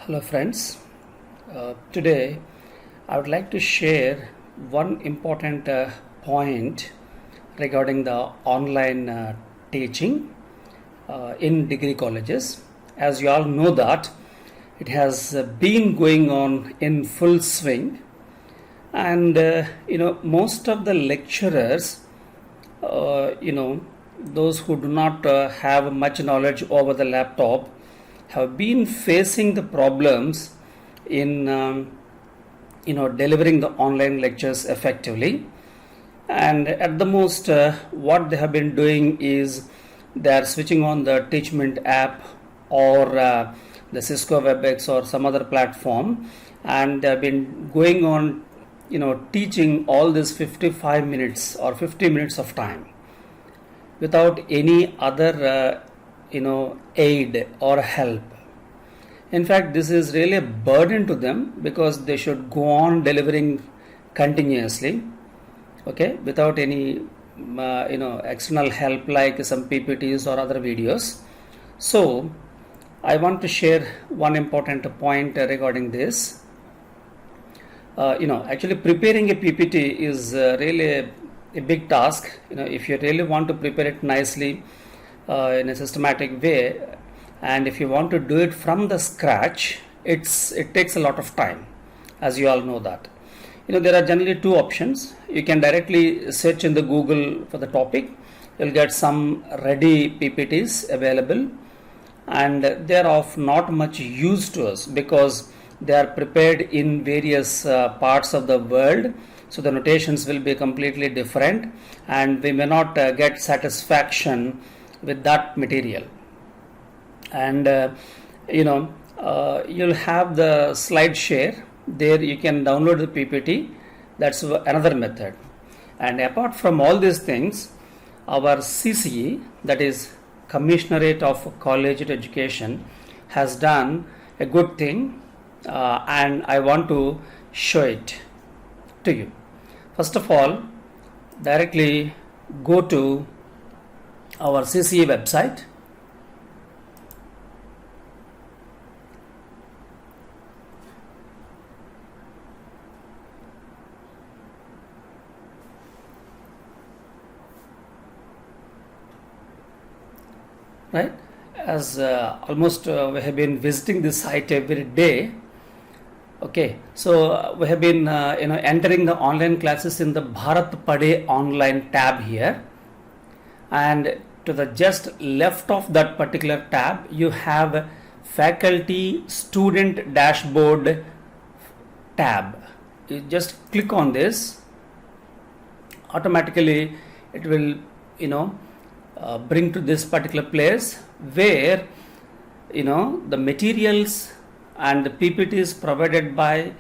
Hello friends, today I would like to share one important point regarding the online teaching in degree colleges. As you all know that it has been going on in full swing, and most of the lecturers, those who do not have much knowledge over the laptop have been facing the problems in delivering the online lectures effectively. And at the most what they have been doing is they are switching on the Teachment app or the Cisco WebEx or some other platform, and they have been going on teaching all this 55 minutes or 50 minutes of time without any other aid or help. In fact, this is really a burden to them because they should go on delivering continuously, okay, without any external help like some PPTs or other videos. So I want to share one important point regarding this. Actually preparing a PPT is really a big task. If you really want to prepare it nicely in a systematic way, and if you want to do it from the scratch, it takes a lot of time, as you all know that. There are generally two options. You can directly search in the Google for the topic. You'll get some ready PPTs available, and they are of not much use to us because they are prepared in various parts of the world. So the notations will be completely different, and we may not get satisfaction with that material. And you'll have the slide share. There you can download the PPT. That's another method. And apart from all these things, our CCE, that is Commissionerate of Collegiate Education, has done a good thing, and I want to show it to you. First of all, directly go to our CCE website. Right, as almost we have been visiting this site every day. Okay, so we have been entering the online classes in the Bharat Pade online tab here, and to the just left of that particular tab you have faculty student dashboard tab. You just click on this, automatically it will bring to this particular place where the materials and the PPTs provided by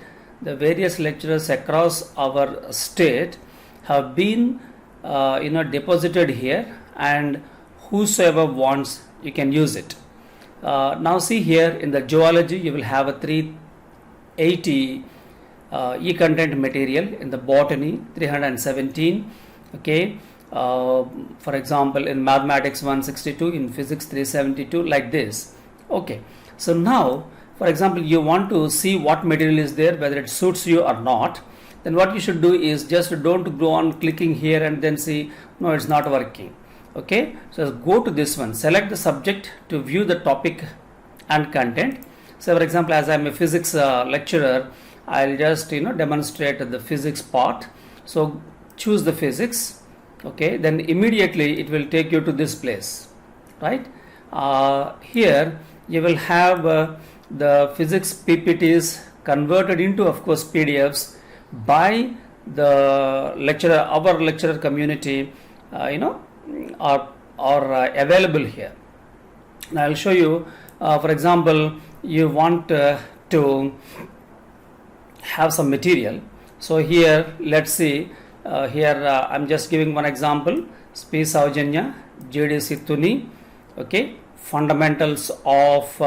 the various lecturers across our state have been deposited here, and whosoever wants, you can use it. Now see here in the zoology you will have a 380 e-content material, in the botany 317, okay. For example, in mathematics 162, in physics 372, like this. Okay, so now for example you want to see what material is there, whether it suits you or not. Then what you should do is just don't go on clicking here and then see no, it's not working. Okay, so go to this one, select the subject to view the topic and content. So for example, as I am a physics lecturer, I'll just demonstrate the physics part. So choose the physics. Okay, then immediately it will take you to this place, right? Here you will have the physics PPTs converted into, of course, PDFs by the lecturer, our lecturer community, are available here. Now I'll show you. For example, you want to have some material. So here, let's see. Here I'm just giving one example. P. Saujanya, J.D. Situni, okay, fundamentals of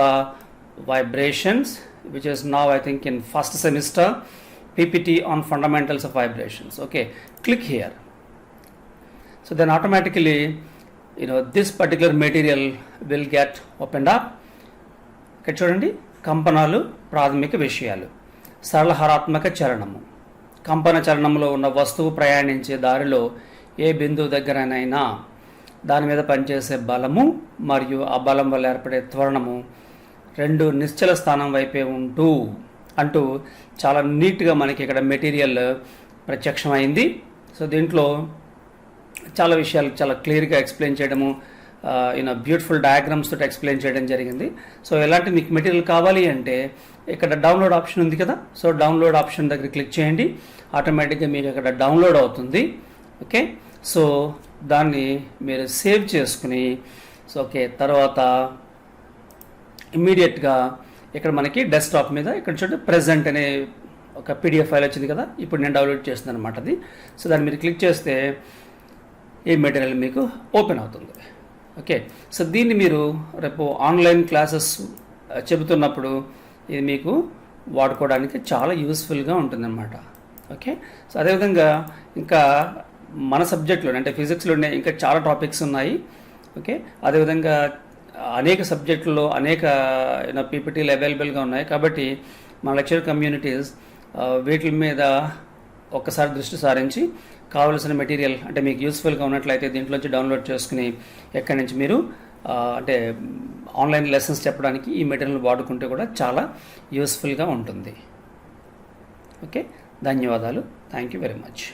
vibrations, which is now I think in first semester, PPT on fundamentals of vibrations. Okay, click here. So then automatically this particular material will get opened up. ఇక్కడ చూడండి, కంపనాలు ప్రాథమిక విషయాలు. సరళహరాత్మక చలనము. కంపన చలనంలో ఉన్న వస్తువు ప్రయాణించే దారిలో ఏ బిందువు దగ్గరనైనా దాని మీద పనిచేసే బలము మరియు ఆ బలం వల్ల ఏర్పడే త్వరణము రెండు నిశ్చల స్థానం వైపే అంటూ చాలా నీట్గా మనకి ఇక్కడ మెటీరియల్ ప్రత్యక్షమైంది. సో దీంట్లో చాలా విషయాలు చాలా క్లియర్గా ఎక్స్ప్లెయిన్ చేయడము, బ్యూటిఫుల్ డయాగ్రామ్స్ తోటి ఎక్స్ప్లెయిన్ చేయడం జరిగింది. సో ఎలాంటి మీకు మెటీరియల్ కావాలి అంటే ఇక్కడ డౌన్లోడ్ ఆప్షన్ ఉంది కదా, సో డౌన్లోడ్ ఆప్షన్ దగ్గర క్లిక్ చేయండి. ఆటోమేటిక్గా మీకు ఇక్కడ డౌన్లోడ్ అవుతుంది. ఓకే, సో దాన్ని మీరు సేవ్ చేసుకుని తర్వాత ఇమ్మీడియట్గా ఇక్కడ మనకి డెస్క్టాప్ మీద ఇక్కడ చూడండి ప్రెజెంట్ అనే ఒక పీడిఎఫ్ ఫైల్ వచ్చింది కదా, ఇప్పుడు నేను డౌన్లోడ్ చేస్తున్నాను అనమాట అది. సో దాన్ని మీరు క్లిక్ చేస్తే ఈ మెటీరియల్ మీకు ఓపెన్ అవుతుంది. ఓకే, సో దీన్ని మీరు రేపు ఆన్లైన్ క్లాసెస్ చెబుతున్నప్పుడు ఇది మీకు వాడుకోవడానికి చాలా యూస్ఫుల్గా ఉంటుందన్నమాట. ఓకే, సో అదేవిధంగా ఇంకా మన సబ్జెక్టులో అంటే ఫిజిక్స్లోనే ఇంకా చాలా టాపిక్స్ ఉన్నాయి. ఓకే, అదేవిధంగా అనేక సబ్జెక్టుల్లో అనేక పీపీటీలు అవైలబుల్గా ఉన్నాయి. కాబట్టి మన లెక్చర్ కమ్యూనిటీస్ వీటి మీద ఒక్కసారి దృష్టి సారించి కావలసిన మెటీరియల్ అంటే మీకు యూస్ఫుల్గా ఉన్నట్లయితే దీంట్లోంచి డౌన్లోడ్ చేసుకుని ఎక్కడి నుంచి మీరు అంటే ఆన్లైన్ లెసన్స్ చెప్పడానికి ఈ మెటీరియల్ వాడుకుంటే కూడా చాలా యూస్ఫుల్గా ఉంటుంది. ఓకే, ధన్యవాదాలు. Thank you very much.